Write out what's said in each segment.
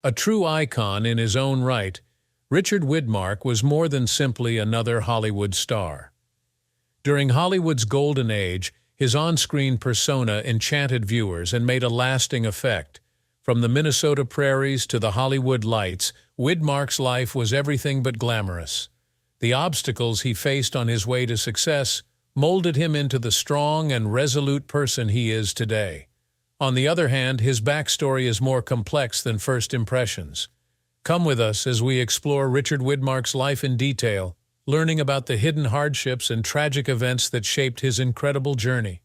A true icon in his own right, Richard Widmark was more than simply another Hollywood star. During Hollywood's golden age, his on-screen persona enchanted viewers and made a lasting effect. From the Minnesota prairies to the Hollywood lights, Widmark's life was everything but glamorous. The obstacles he faced on his way to success molded him into the strong and resolute person he is today. On the other hand, his backstory is more complex than first impressions. Come with us as we explore Richard Widmark's life in detail, learning about the hidden hardships and tragic events that shaped his incredible journey.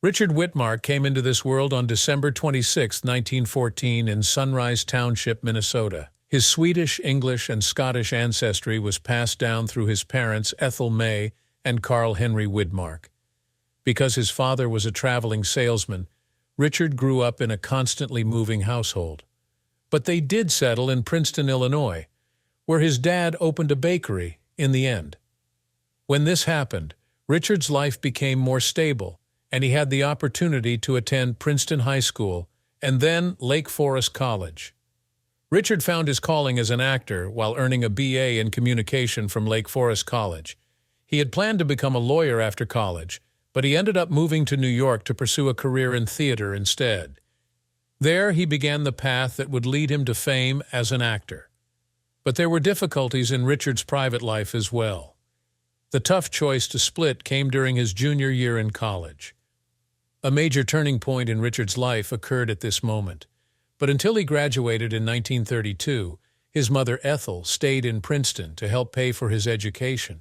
Richard Widmark came into this world on December 26, 1914 in Sunrise Township, Minnesota. His Swedish, English, and Scottish ancestry was passed down through his parents Ethel May and Carl Henry Widmark. Because his father was a traveling salesman, Richard grew up in a constantly moving household. But they did settle in Princeton, Illinois, where his dad opened a bakery in the end. When this happened, Richard's life became more stable, and he had the opportunity to attend Princeton High School and then Lake Forest College. Richard found his calling as an actor while earning a BA in communication from Lake Forest College. He had planned to become a lawyer after college, but he ended up moving to New York to pursue a career in theater instead. There he began the path that would lead him to fame as an actor. But there were difficulties in Richard's private life as well. The tough choice to split came during his junior year in college. A major turning point in Richard's life occurred at this moment. But until he graduated in 1932, his mother Ethel stayed in Princeton to help pay for his education.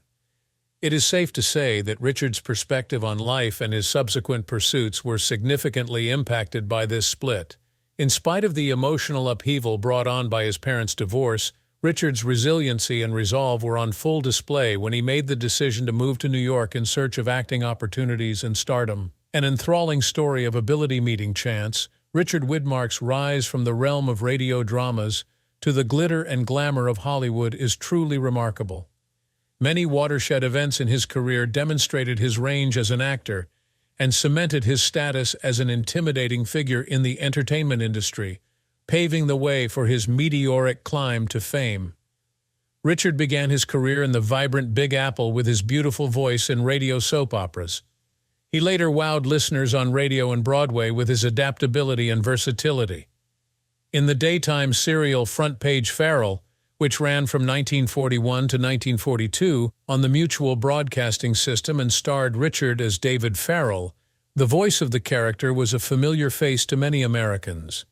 It is safe to say that Richard's perspective on life and his subsequent pursuits were significantly impacted by this split. In spite of the emotional upheaval brought on by his parents' divorce, Richard's resiliency and resolve were on full display when he made the decision to move to New York in search of acting opportunities and stardom. An enthralling story of ability meeting chance, Richard Widmark's rise from the realm of radio dramas to the glitter and glamour of Hollywood is truly remarkable. Many watershed events in his career demonstrated his range as an actor and cemented his status as an intimidating figure in the entertainment industry, paving the way for his meteoric climb to fame. Richard began his career in the vibrant Big Apple with his beautiful voice in radio soap operas. He later wowed listeners on radio and Broadway with his adaptability and versatility. In the daytime serial Front Page Farrell, which ran from 1941 to 1942 on the Mutual Broadcasting System and starred Richard as David Farrell, the voice of the character was a familiar face to many Americans.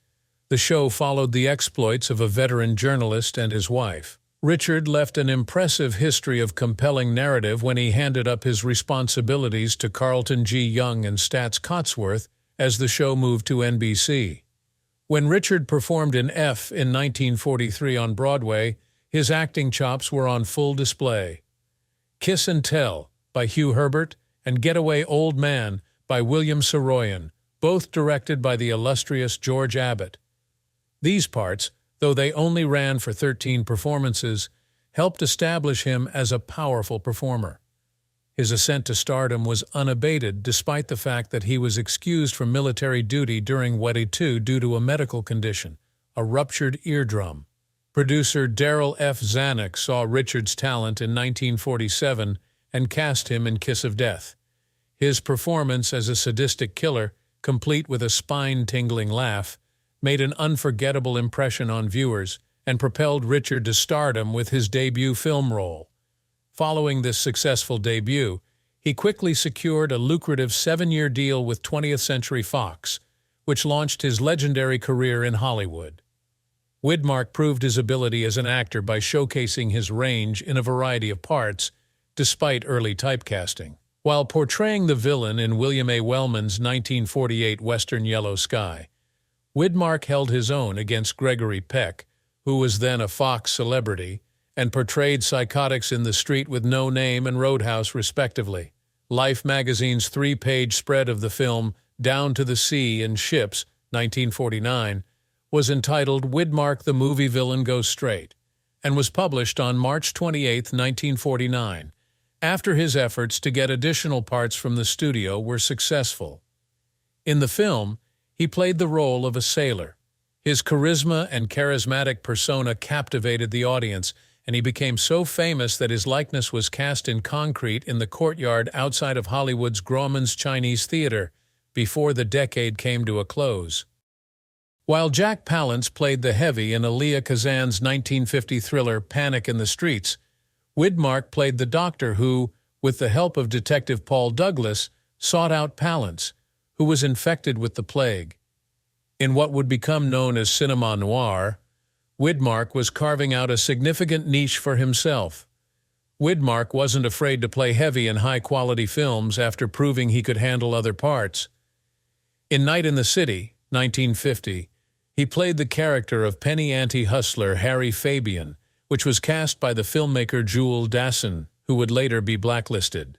The show followed the exploits of a veteran journalist and his wife. Richard left an impressive history of compelling narrative when he handed up his responsibilities to Carlton G. Young and Stats Cotsworth as the show moved to NBC. When Richard performed in F in 1943 on Broadway, his acting chops were on full display. Kiss and Tell by Hugh Herbert and Getaway Old Man by William Saroyan, both directed by the illustrious George Abbott. These parts, though they only ran for 13 performances, helped establish him as a powerful performer. His ascent to stardom was unabated despite the fact that he was excused from military duty during WW2 due to a medical condition, a ruptured eardrum. Producer Darrell F. Zanuck saw Richard's talent in 1947 and cast him in Kiss of Death. His performance as a sadistic killer, complete with a spine-tingling laugh, made an unforgettable impression on viewers and propelled Richard to stardom with his debut film role. Following this successful debut, he quickly secured a lucrative 7-year deal with 20th Century Fox, which launched his legendary career in Hollywood. Widmark proved his ability as an actor by showcasing his range in a variety of parts, despite early typecasting. While portraying the villain in William A. Wellman's 1948 Western Yellow Sky, Widmark held his own against Gregory Peck, who was then a Fox celebrity, and portrayed psychotics in The Street with No Name and Roadhouse, respectively. Life magazine's 3-page spread of the film Down to the Sea in Ships, 1949, was entitled Widmark the Movie Villain Goes Straight, and was published on March 28, 1949, after his efforts to get additional parts from the studio were successful. In the film, he played the role of a sailor. His charisma and charismatic persona captivated the audience, and he became so famous that his likeness was cast in concrete in the courtyard outside of Hollywood's Grauman's Chinese Theater before the decade came to a close. While Jack Palance played the heavy in Elia Kazan's 1950 thriller Panic in the Streets, Widmark played the doctor who, with the help of Detective Paul Douglas, sought out Palance, who was infected with the plague. In what would become known as cinema noir, Widmark was carving out a significant niche for himself. Widmark wasn't afraid to play heavy in high-quality films after proving he could handle other parts. In Night in the City, 1950, he played the character of penny ante hustler Harry Fabian, which was cast by the filmmaker Jules Dassin, who would later be blacklisted.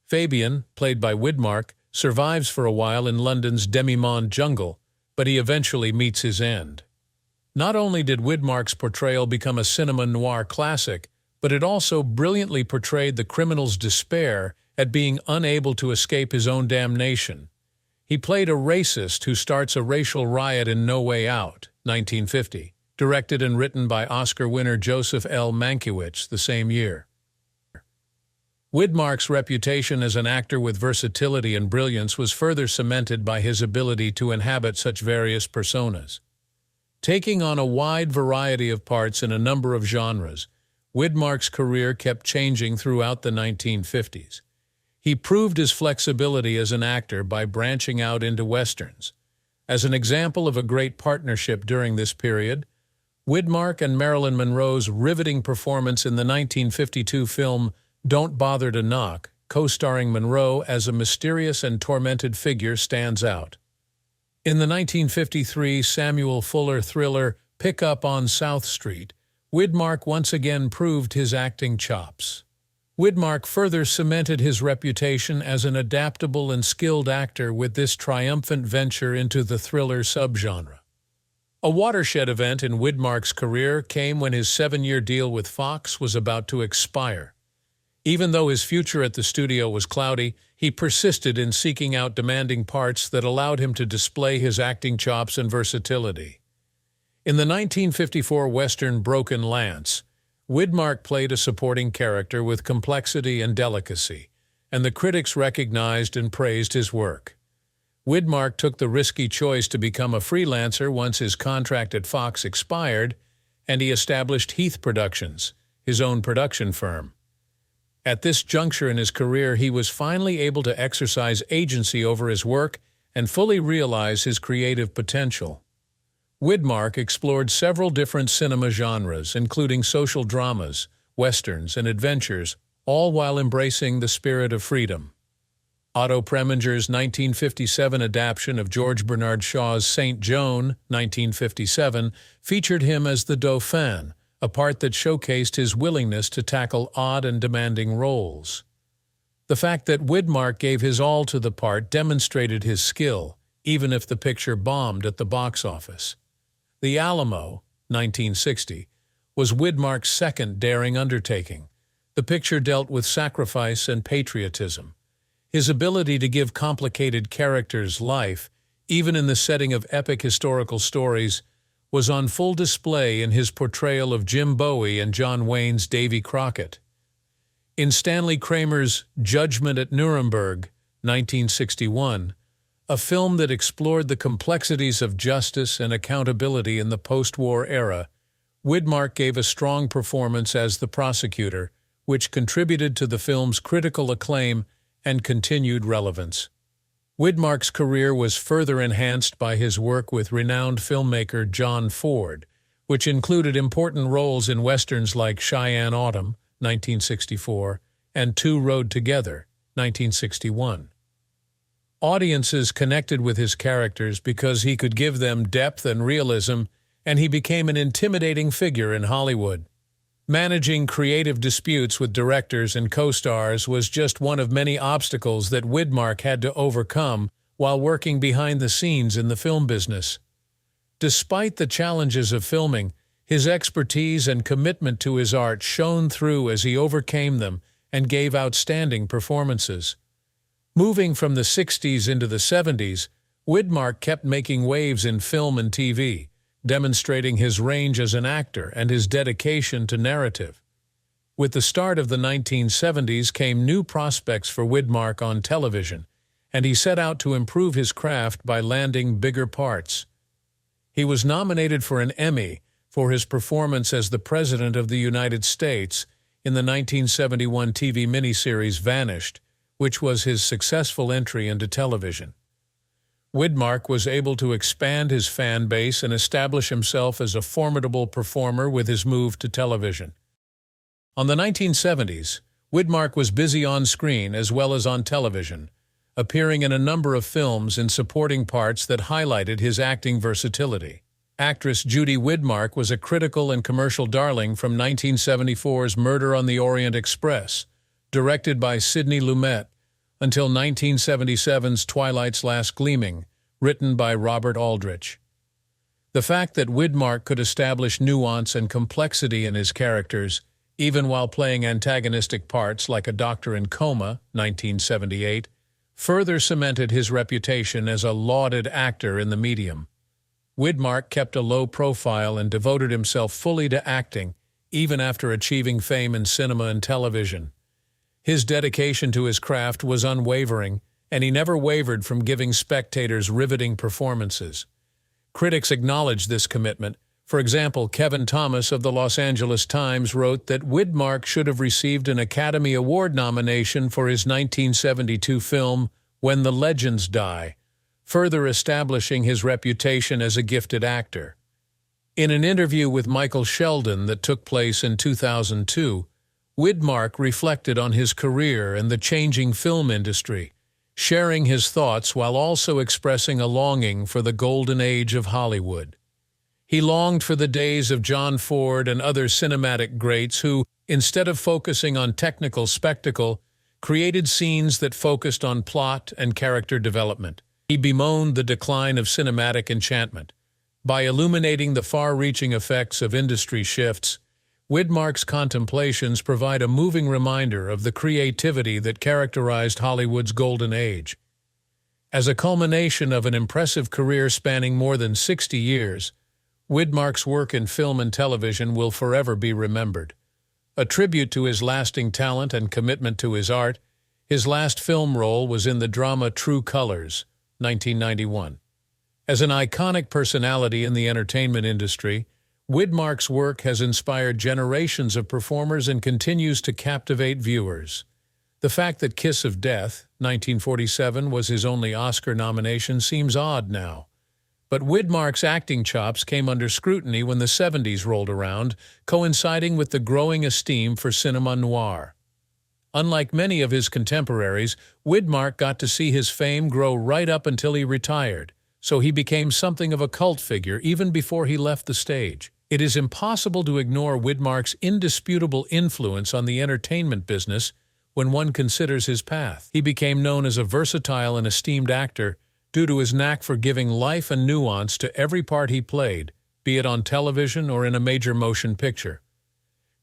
Fabian, played by Widmark, survives for a while in London's demi-monde jungle, but he eventually meets his end. Not only did Widmark's portrayal become a cinema noir classic, but it also brilliantly portrayed the criminal's despair at being unable to escape his own damnation. He played a racist who starts a racial riot in No Way Out, 1950, directed and written by Oscar winner Joseph L. Mankiewicz the same year. Widmark's reputation as an actor with versatility and brilliance was further cemented by his ability to inhabit such various personas. Taking on a wide variety of parts in a number of genres, Widmark's career kept changing throughout the 1950s. He proved his flexibility as an actor by branching out into westerns. As an example of a great partnership during this period, Widmark and Marilyn Monroe's riveting performance in the 1952 film Don't Bother to Knock, co-starring Monroe as a mysterious and tormented figure, stands out. In the 1953 Samuel Fuller thriller Pick Up on South Street, Widmark once again proved his acting chops. Widmark further cemented his reputation as an adaptable and skilled actor with this triumphant venture into the thriller subgenre. A watershed event in Widmark's career came when his 7-year deal with Fox was about to expire. Even though his future at the studio was cloudy, he persisted in seeking out demanding parts that allowed him to display his acting chops and versatility. In the 1954 Western Broken Lance, Widmark played a supporting character with complexity and delicacy, and the critics recognized and praised his work. Widmark took the risky choice to become a freelancer once his contract at Fox expired, and he established Heath Productions, his own production firm. At this juncture in his career, he was finally able to exercise agency over his work and fully realize his creative potential. Widmark explored several different cinema genres, including social dramas, westerns, and adventures, all while embracing the spirit of freedom. Otto Preminger's 1957 adaptation of George Bernard Shaw's St. Joan, 1957, featured him as the Dauphin, a part that showcased his willingness to tackle odd and demanding roles. The fact that Widmark gave his all to the part demonstrated his skill, even if the picture bombed at the box office. The Alamo, 1960, was Widmark's second daring undertaking. The picture dealt with sacrifice and patriotism. His ability to give complicated characters life, even in the setting of epic historical stories, was on full display in his portrayal of Jim Bowie and John Wayne's Davy Crockett. In Stanley Kramer's Judgment at Nuremberg, 1961, a film that explored the complexities of justice and accountability in the post-war era, Widmark gave a strong performance as the prosecutor, which contributed to the film's critical acclaim and continued relevance. Widmark's career was further enhanced by his work with renowned filmmaker John Ford, which included important roles in westerns like Cheyenne Autumn, 1964, and Two Rode Together, 1961. Audiences connected with his characters because he could give them depth and realism, and he became an intimidating figure in Hollywood. Managing creative disputes with directors and co-stars was just one of many obstacles that Widmark had to overcome while working behind the scenes in the film business. Despite the challenges of filming, his expertise and commitment to his art shone through as he overcame them and gave outstanding performances. Moving from the 60s into the 70s, Widmark kept making waves in film and TV, demonstrating his range as an actor and his dedication to narrative. With the start of the 1970s came new prospects for Widmark on television, and he set out to improve his craft by landing bigger parts. He was nominated for an Emmy for his performance as the President of the United States in the 1971 TV miniseries Vanished, which was his successful entry into television. Widmark was able to expand his fan base and establish himself as a formidable performer with his move to television. On the 1970s, Widmark was busy on screen as well as on television, appearing in a number of films in supporting parts that highlighted his acting versatility. Actress Judy Widmark was a critical and commercial darling from 1974's Murder on the Orient Express, directed by Sidney Lumet, until 1977's Twilight's Last Gleaming, written by Robert Aldrich. The fact that Widmark could establish nuance and complexity in his characters, even while playing antagonistic parts like a doctor in coma, 1978, further cemented his reputation as a lauded actor in the medium. Widmark kept a low profile and devoted himself fully to acting, even after achieving fame in cinema and television. His dedication to his craft was unwavering, and he never wavered from giving spectators riveting performances. Critics acknowledged this commitment. For example, Kevin Thomas of the Los Angeles Times wrote that Widmark should have received an Academy Award nomination for his 1972 film When the Legends Die, further establishing his reputation as a gifted actor. In an interview with Michael Sheldon that took place in 2002, Widmark reflected on his career and the changing film industry, sharing his thoughts while also expressing a longing for the golden age of Hollywood. He longed for the days of John Ford and other cinematic greats who, instead of focusing on technical spectacle, created scenes that focused on plot and character development. He bemoaned the decline of cinematic enchantment. By illuminating the far-reaching effects of industry shifts, Widmark's contemplations provide a moving reminder of the creativity that characterized Hollywood's golden age. As a culmination of an impressive career spanning more than 60 years, Widmark's work in film and television will forever be remembered. A tribute to his lasting talent and commitment to his art, his last film role was in the drama True Colors, 1991. As an iconic personality in the entertainment industry, Widmark's work has inspired generations of performers and continues to captivate viewers. The fact that Kiss of Death, 1947, was his only Oscar nomination seems odd now. But Widmark's acting chops came under scrutiny when the 70s rolled around, coinciding with the growing esteem for cinema noir. Unlike many of his contemporaries, Widmark got to see his fame grow right up until he retired, so he became something of a cult figure even before he left the stage. It is impossible to ignore Widmark's indisputable influence on the entertainment business when one considers his path. He became known as a versatile and esteemed actor due to his knack for giving life and nuance to every part he played, be it on television or in a major motion picture.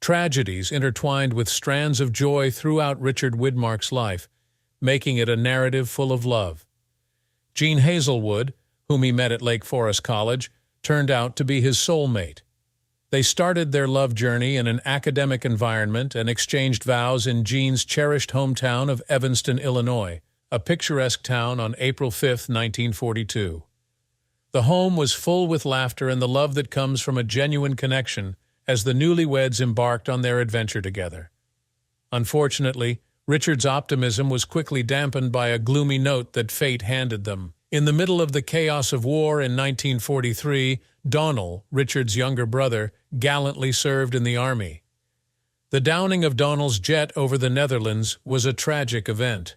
Tragedies intertwined with strands of joy throughout Richard Widmark's life, making it a narrative full of love. Jean Hazelwood, whom he met at Lake Forest College, turned out to be his soulmate. They started their love journey in an academic environment and exchanged vows in Jean's cherished hometown of Evanston, Illinois, a picturesque town on April 5, 1942. The home was full with laughter and the love that comes from a genuine connection as the newlyweds embarked on their adventure together. Unfortunately, Richard's optimism was quickly dampened by a gloomy note that fate handed them. In the middle of the chaos of war in 1943, Donald, Richard's younger brother, gallantly served in the army. The downing of Donald's jet over the Netherlands was a tragic event.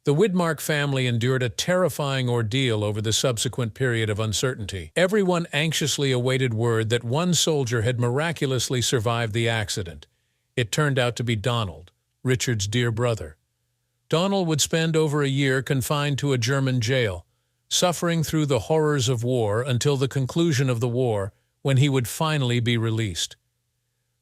The Widmark family endured a terrifying ordeal over the subsequent period of uncertainty. Everyone anxiously awaited word that one soldier had miraculously survived the accident. It turned out to be Donald, Richard's dear brother. Donald would spend over a year confined to a German jail, suffering through the horrors of war until the conclusion of the war, when he would finally be released.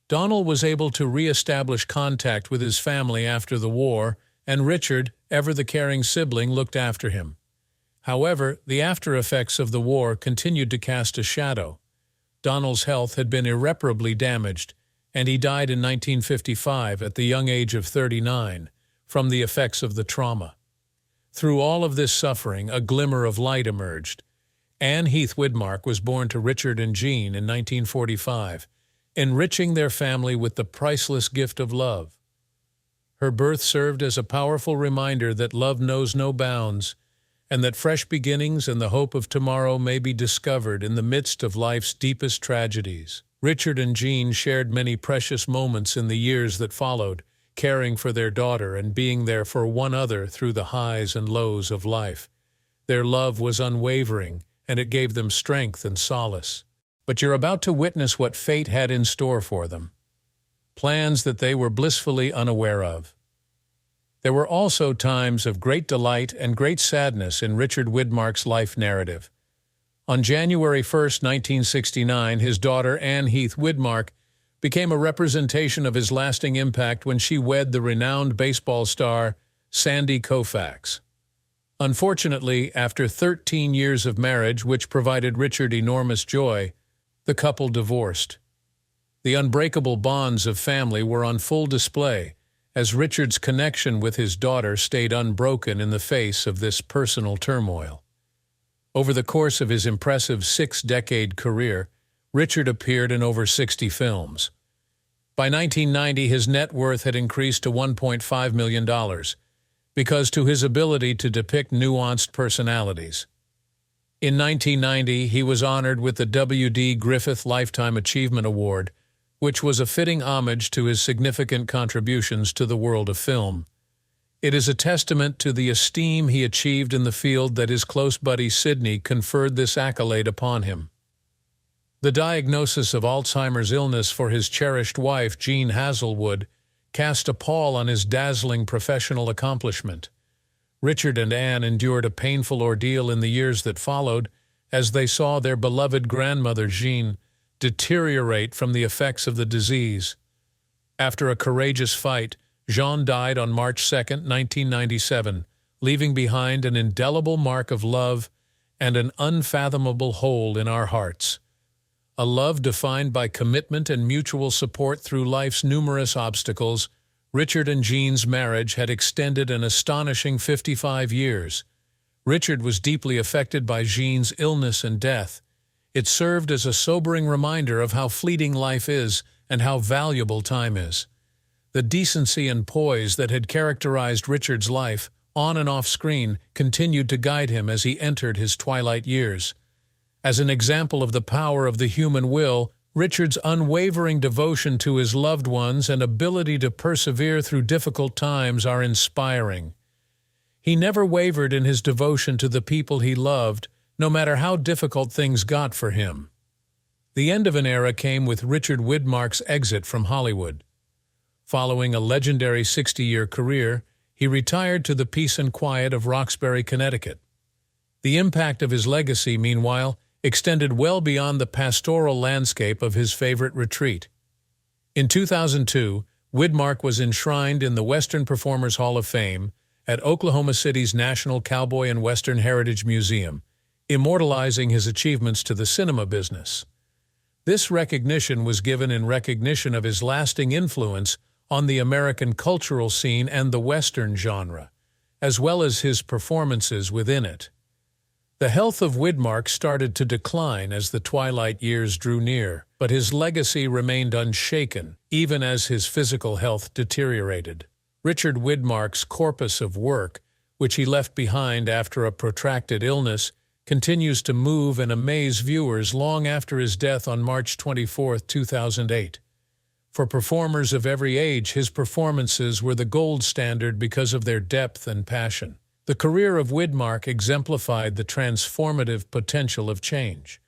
Donald was able to re-establish contact with his family after the war, and Richard, ever the caring sibling, looked after him. However, the after effects of the war continued to cast a shadow. Donald's health had been irreparably damaged, and he died in 1955 at the young age of 39 from the effects of the trauma. Through all of this suffering, a glimmer of light emerged. Anne Heath Widmark was born to Richard and Jean in 1945, enriching their family with the priceless gift of love. Her birth served as a powerful reminder that love knows no bounds, and that fresh beginnings and the hope of tomorrow may be discovered in the midst of life's deepest tragedies. Richard and Jean shared many precious moments in the years that followed, caring for their daughter and being there for one another through the highs and lows of life. Their love was unwavering, and it gave them strength and solace. But you're about to witness what fate had in store for them. Plans that they were blissfully unaware of. There were also times of great delight and great sadness in Richard Widmark's life narrative. On January 1, 1969, his daughter Anne Heath Widmark became a representation of his lasting impact when she wed the renowned baseball star Sandy Koufax. Unfortunately, after 13 years of marriage, which provided Richard enormous joy, the couple divorced. The unbreakable bonds of family were on full display, as Richard's connection with his daughter stayed unbroken in the face of this personal turmoil. Over the course of his impressive 6-decade career, Richard appeared in over 60 films. By 1990, his net worth had increased to $1.5 million, because to his ability to depict nuanced personalities. In 1990, he was honored with the W.D. Griffith Lifetime Achievement Award, which was a fitting homage to his significant contributions to the world of film. It is a testament to the esteem he achieved in the field that his close buddy Sidney conferred this accolade upon him. The diagnosis of Alzheimer's illness for his cherished wife, Jean Hazelwood, cast a pall on his dazzling professional accomplishment. Richard and Anne endured a painful ordeal in the years that followed as they saw their beloved grandmother, Jean, deteriorate from the effects of the disease. After a courageous fight, Jean died on March 2, 1997, leaving behind an indelible mark of love and an unfathomable hole in our hearts. A love defined by commitment and mutual support through life's numerous obstacles, Richard and Jean's marriage had extended an astonishing 55 years. Richard was deeply affected by Jean's illness and death. It served as a sobering reminder of how fleeting life is and how valuable time is. The decency and poise that had characterized Richard's life, on and off screen, continued to guide him as he entered his twilight years. As an example of the power of the human will, Richard's unwavering devotion to his loved ones and ability to persevere through difficult times are inspiring. He never wavered in his devotion to the people he loved, no matter how difficult things got for him. The end of an era came with Richard Widmark's exit from Hollywood. Following a legendary 60-year career, he retired to the peace and quiet of Roxbury, Connecticut. The impact of his legacy, meanwhile, extended well beyond the pastoral landscape of his favorite retreat. In 2002, Widmark was enshrined in the Western Performers Hall of Fame at Oklahoma City's National Cowboy and Western Heritage Museum, immortalizing his achievements to the cinema business. This recognition was given in recognition of his lasting influence on the American cultural scene and the Western genre, as well as his performances within it. The health of Widmark started to decline as the twilight years drew near, but his legacy remained unshaken, even as his physical health deteriorated. Richard Widmark's corpus of work, which he left behind after a protracted illness, continues to move and amaze viewers long after his death on March 24, 2008. For performers of every age, his performances were the gold standard because of their depth and passion. The career of Widmark exemplified the transformative potential of change.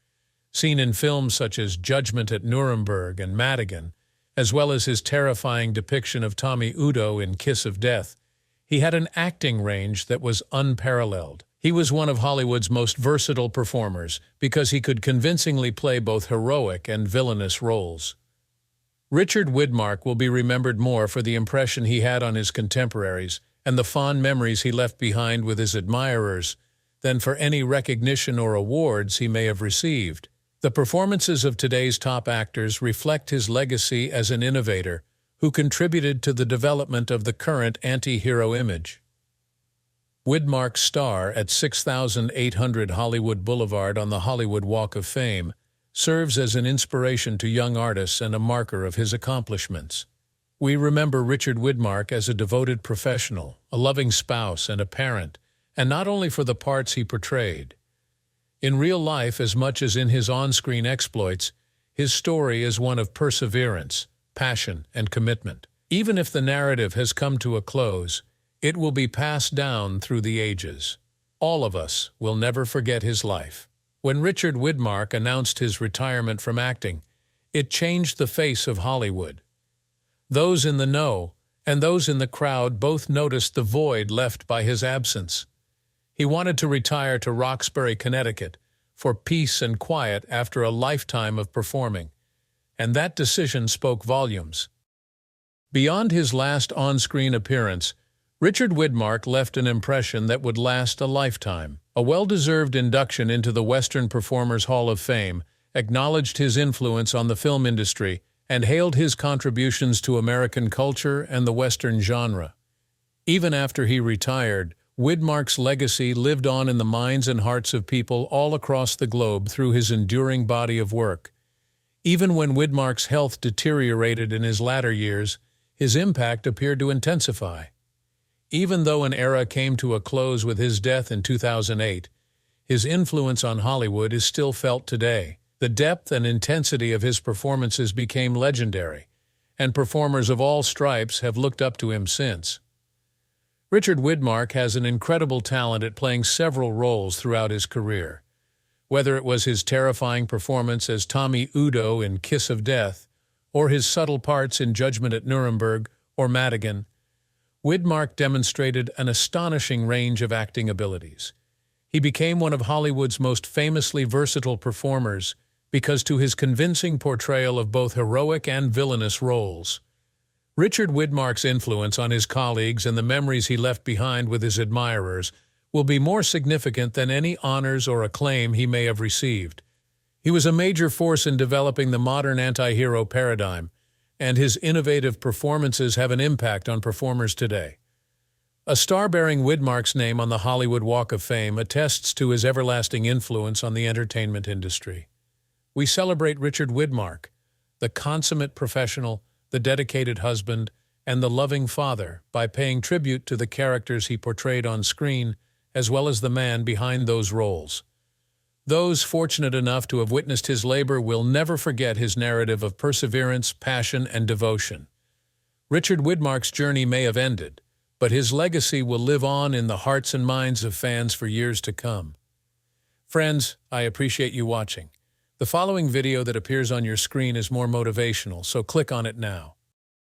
Seen in films such as Judgment at Nuremberg and Madigan, as well as his terrifying depiction of Tommy Udo in Kiss of Death, he had an acting range that was unparalleled. He was one of Hollywood's most versatile performers because he could convincingly play both heroic and villainous roles. Richard Widmark will be remembered more for the impression he had on his contemporaries and the fond memories he left behind with his admirers than for any recognition or awards he may have received. The performances of today's top actors reflect his legacy as an innovator who contributed to the development of the current anti-hero image. Widmark's star at 6800 Hollywood Boulevard on the Hollywood Walk of Fame serves as an inspiration to young artists and a marker of his accomplishments. We remember Richard Widmark as a devoted professional, a loving spouse, and a parent, and not only for the parts he portrayed. In real life, as much as in his on-screen exploits, his story is one of perseverance, passion, and commitment. Even if the narrative has come to a close, it will be passed down through the ages. All of us will never forget his life. When Richard Widmark announced his retirement from acting, it changed the face of Hollywood. Those in the know and those in the crowd both noticed the void left by his absence. He wanted to retire to Roxbury, Connecticut, for peace and quiet after a lifetime of performing, and that decision spoke volumes. Beyond his last on-screen appearance, Richard Widmark left an impression that would last a lifetime. A well-deserved induction into the Western Performers Hall of Fame acknowledged his influence on the film industry and hailed his contributions to American culture and the Western genre. Even after he retired, Widmark's legacy lived on in the minds and hearts of people all across the globe through his enduring body of work. Even when Widmark's health deteriorated in his latter years, his impact appeared to intensify. Even though an era came to a close with his death in 2008, his influence on Hollywood is still felt today. The depth and intensity of his performances became legendary, and performers of all stripes have looked up to him since. Richard Widmark has an incredible talent at playing several roles throughout his career. Whether it was his terrifying performance as Tommy Udo in Kiss of Death, or his subtle parts in Judgment at Nuremberg or Madigan, Widmark demonstrated an astonishing range of acting abilities. He became one of Hollywood's most famously versatile performers because to his convincing portrayal of both heroic and villainous roles. Richard Widmark's influence on his colleagues and the memories he left behind with his admirers will be more significant than any honors or acclaim he may have received. He was a major force in developing the modern anti-hero paradigm, and his innovative performances have an impact on performers today. A star bearing Widmark's name on the Hollywood Walk of Fame attests to his everlasting influence on the entertainment industry. We celebrate Richard Widmark, the consummate professional, the dedicated husband, and the loving father, by paying tribute to the characters he portrayed on screen, as well as the man behind those roles. Those fortunate enough to have witnessed his labor will never forget his narrative of perseverance, passion, and devotion. Richard Widmark's journey may have ended, but his legacy will live on in the hearts and minds of fans for years to come. Friends, I appreciate you watching. The following video that appears on your screen is more motivational, so click on it now.